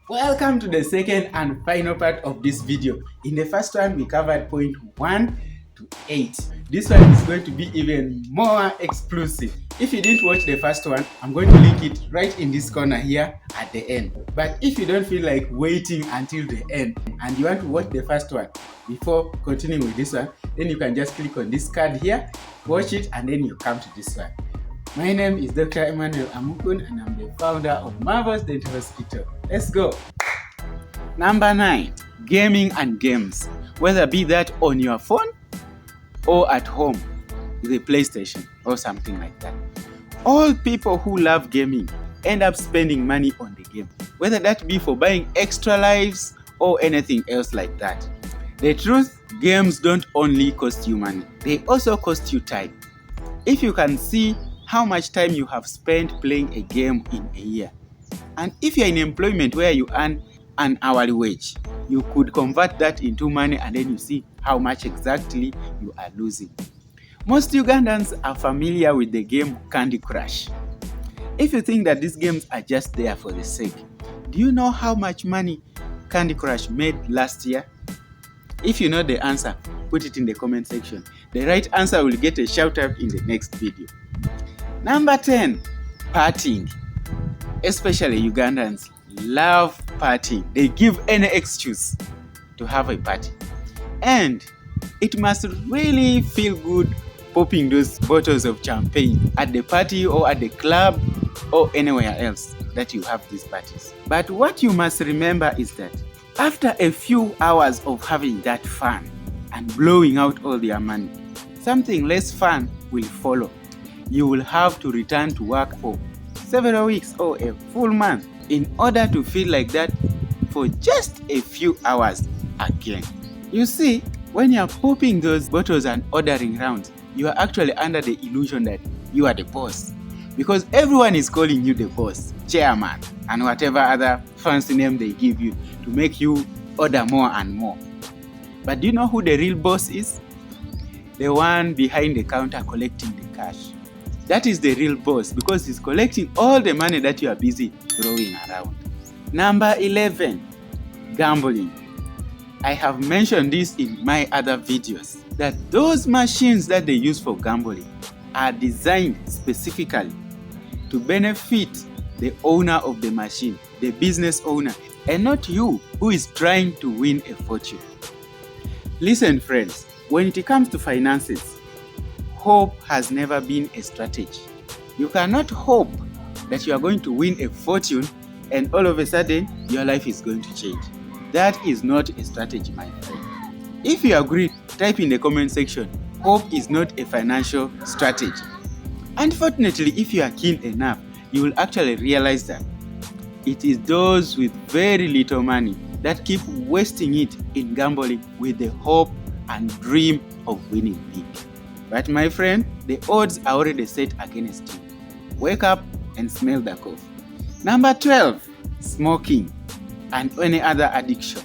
Welcome to the second and final part of this video. In the first one, we covered point 1 to 8. This one is going to be even more exclusive. If you didn't watch the first one, I'm going to link it right in this corner here at the end. But if you don't feel like waiting until the end and you want to watch the first one before continuing with this one, then you can just click on this card here, watch it, and then you come to this one. My name is Dr. Emmanuel Amukun and I'm the founder of Marvel's Dental Hospital. Let's go! Number 9. Gaming and games. Whether be that on your phone or at home with a PlayStation or something like that. All people who love gaming end up spending money on the game. Whether that be for buying extra lives or anything else like that. The truth, games don't only cost you money. They also cost you time. If you can see how much time you have spent playing a game in a year. And if you're in employment where you earn an hourly wage, you could convert that into money and then you see how much exactly you are losing. Most Ugandans are familiar with the game Candy Crush. If you think that these games are just there for the sake, do you know how much money Candy Crush made last year? If you know the answer, put it in the comment section. The right answer will get a shout out in the next video. Number 10, partying. Especially Ugandans love partying. They give any excuse to have a party. And it must really feel good popping those bottles of champagne at the party or at the club or anywhere else that you have these parties. But what you must remember is that after a few hours of having that fun and blowing out all your money, something less fun will follow. You will have to return to work for several weeks or a full month in order to feel like that for just a few hours again. You see, when you're popping those bottles and ordering rounds, you are actually under the illusion that you are the boss. Because everyone is calling you the boss, chairman, and whatever other fancy name they give you to make you order more and more. But do you know who the real boss is? The one behind the counter collecting the cash. That is the real boss because he's collecting all the money that you are busy throwing around. Number 11, gambling. I have mentioned this in my other videos that those machines that they use for gambling are designed specifically to benefit the owner of the machine, the business owner, and not you who is trying to win a fortune. Listen friends, when it comes to finances, hope has never been a strategy. You cannot hope that you are going to win a fortune and all of a sudden your life is going to change. That is not a strategy, my friend. If you agree, type in the comment section, hope is not a financial strategy. Unfortunately, if you are keen enough, you will actually realize that it is those with very little money that keep wasting it in gambling with the hope and dream of winning big. But my friend, the odds are already set against you. Wake up and smell the coffee. Number 12, smoking and any other addiction.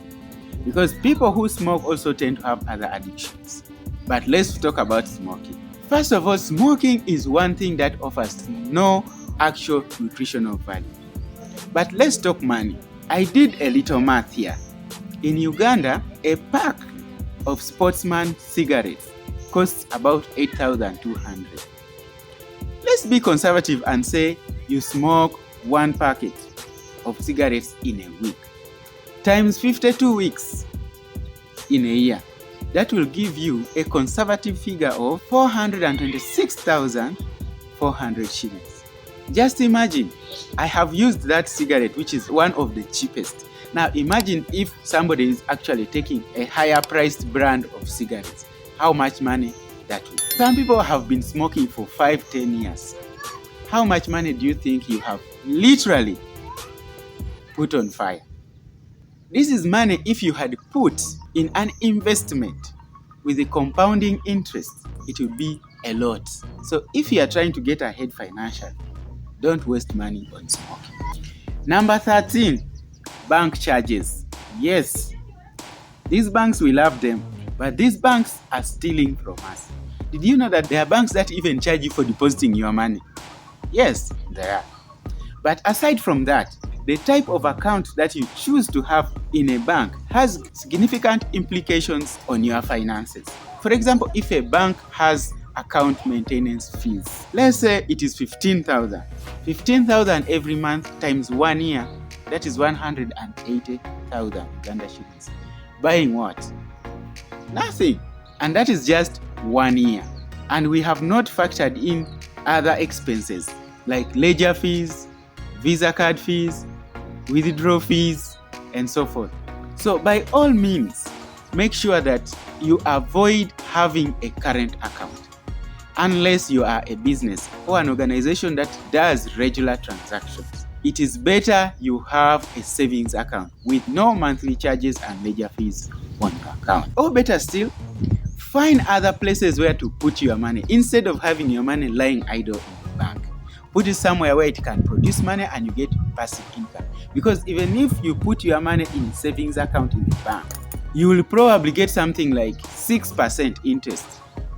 Because people who smoke also tend to have other addictions. But let's talk about smoking. First of all, smoking is one thing that offers no actual nutritional value. But let's talk money. I did a little math here. In Uganda, a pack of Sportsman cigarettes costs about 8,200. Let's be conservative and say you smoke one packet of cigarettes in a week. Times 52 weeks in a year. That will give you a conservative figure of 426,400 shillings. Just imagine, I have used that cigarette which is one of the cheapest. Now imagine if somebody is actually taking a higher priced brand of cigarettes. How much money that will. Some people have been smoking for 5-10 years. How much money do you think you have literally put on fire? This is money if you had put in an investment with a compounding interest, it would be a lot. So if you are trying to get ahead financially, don't waste money on smoking. Number 13, bank charges. Yes, these banks, we love them. But these banks are stealing from us. Did you know that there are banks that even charge you for depositing your money? Yes, there are. But aside from that, the type of account that you choose to have in a bank has significant implications on your finances. For example, if a bank has account maintenance fees, let's say it is 15,000. 15,000 every month times 1 year, that is 180,000 Uganda shillings. Buying what? Nothing. And that is just 1 year. And we have not factored in other expenses like ledger fees, Visa card fees, withdrawal fees, and so forth. So by all means, make sure that you avoid having a current account unless you are a business or an organization that does regular transactions. It is better you have a savings account with no monthly charges and ledger fees on your account. Or better still, find other places where to put your money instead of having your money lying idle in the bank. Put it somewhere where it can produce money and you get passive income. Because even if you put your money in a savings account in the bank, you will probably get something like 6% interest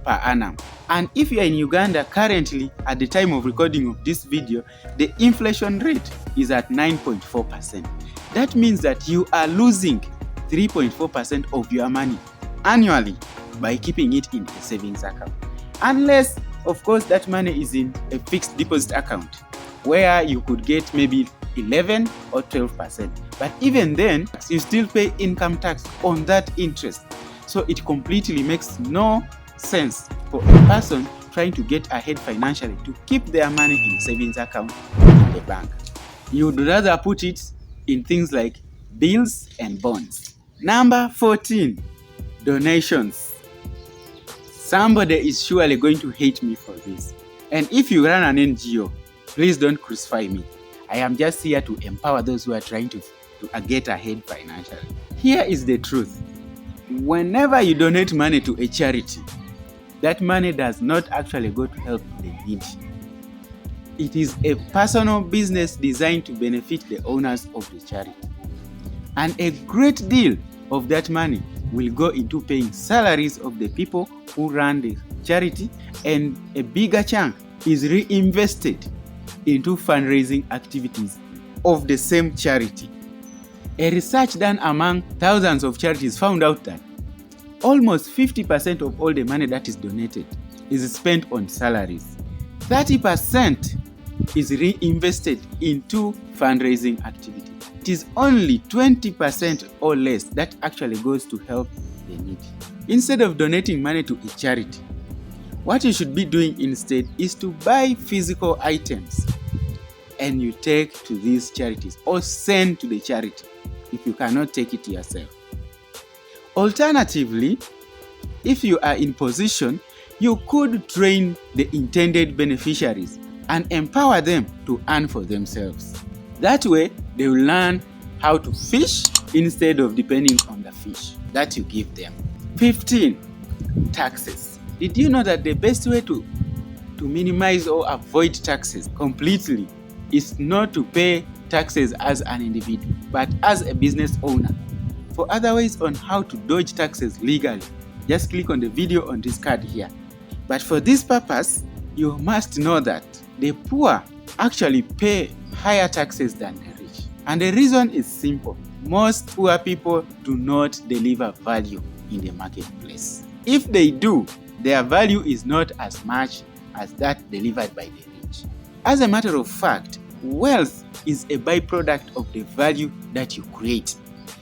per annum. And if you are in Uganda currently, at the time of recording of this video, the inflation rate is at 9.4%. That means that you are losing 3.4% of your money annually by keeping it in a savings account. Unless, of course, that money is in a fixed deposit account where you could get maybe 11 or 12%. But even then, you still pay income tax on that interest. So it completely makes no sense for a person trying to get ahead financially to keep their money in a savings account in the bank. You would rather put it in things like bills and bonds. Number 14, donations. Somebody is surely going to hate me for this. And if you run an NGO, please don't crucify me. I am just here to empower those who are trying to get ahead financially. Here is the truth. Whenever you donate money to a charity, that money does not actually go to help the needy. It is a personal business designed to benefit the owners of the charity. And a great deal of that money will go into paying salaries of the people who run the charity, and a bigger chunk is reinvested into fundraising activities of the same charity. A research done among thousands of charities found out that almost 50% of all the money that is donated is spent on salaries. 30% is reinvested into fundraising activities. It is only 20% or less that actually goes to help the needy. Instead of donating money to a charity, what you should be doing instead is to buy physical items and you take to these charities or send to the charity if you cannot take it yourself. Alternatively, if you are in position, you could train the intended beneficiaries and empower them to earn for themselves. That way, they will learn how to fish instead of depending on the fish that you give them. 15, taxes. Did you know that the best way to minimize or avoid taxes completely is not to pay taxes as an individual, but as a business owner? For other ways on how to dodge taxes legally, just click on the video on this card here. But for this purpose, you must know that the poor actually pay higher taxes than the rich. And the reason is simple. Most poor people do not deliver value in the marketplace. If they do, their value is not as much as that delivered by the rich. As a matter of fact, wealth is a byproduct of the value that you create.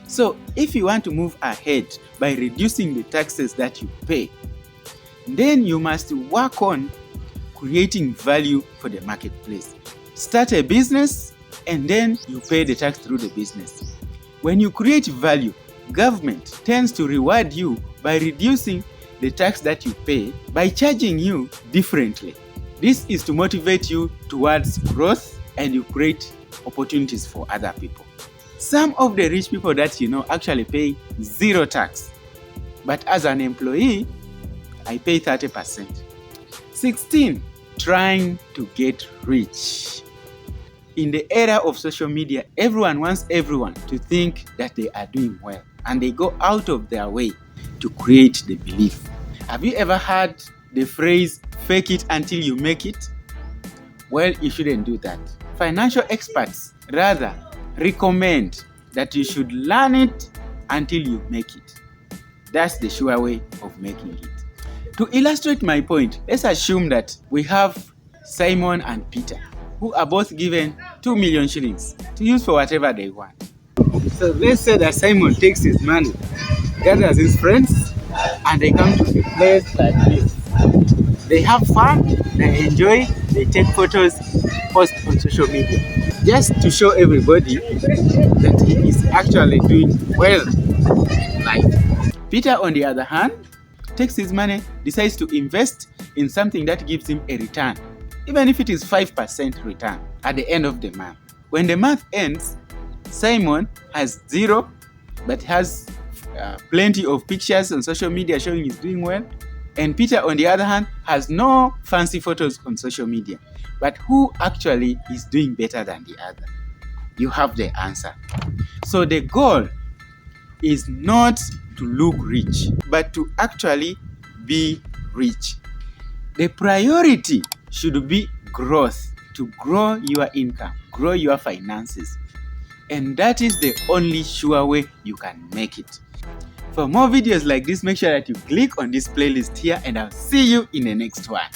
So if you want to move ahead by reducing the taxes that you pay, then you must work on creating value for the marketplace. Start a business and then you pay the tax through the business. When you create value, government tends to reward you by reducing the tax that you pay by charging you differently. This is to motivate you towards growth and you create opportunities for other people. Some of the rich people that you know actually pay zero tax. But as an employee, I pay 30%. 16, trying to get rich. In the era of social media, everyone wants everyone to think that they are doing well, and they go out of their way to create the belief. Have you ever heard the phrase, fake it until you make it? Well, you shouldn't do that. Financial experts rather recommend that you should learn it until you make it. That's the sure way of making it. To illustrate my point, let's assume that we have Simon and Peter, who are both given 2 million shillings to use for whatever they want. So let's say that Simon takes his money, gathers his friends, and they come to a place like this. They have fun, they enjoy, they take photos, post on social media, just to show everybody that he is actually doing well in life. Peter, on the other hand, takes his money, decides to invest in something that gives him a return, even if it is 5% return at the end of the month. When the month ends, Simon has zero, but has plenty of pictures on social media showing he's doing well. And Peter, on the other hand, has no fancy photos on social media. But who actually is doing better than the other? You have the answer. So the goal is not to look rich, but to actually be rich. The priority should be growth, to grow your income, grow your finances. And that is the only sure way you can make it. For more videos like this, make sure that you click on this playlist here, and I'll see you in the next one.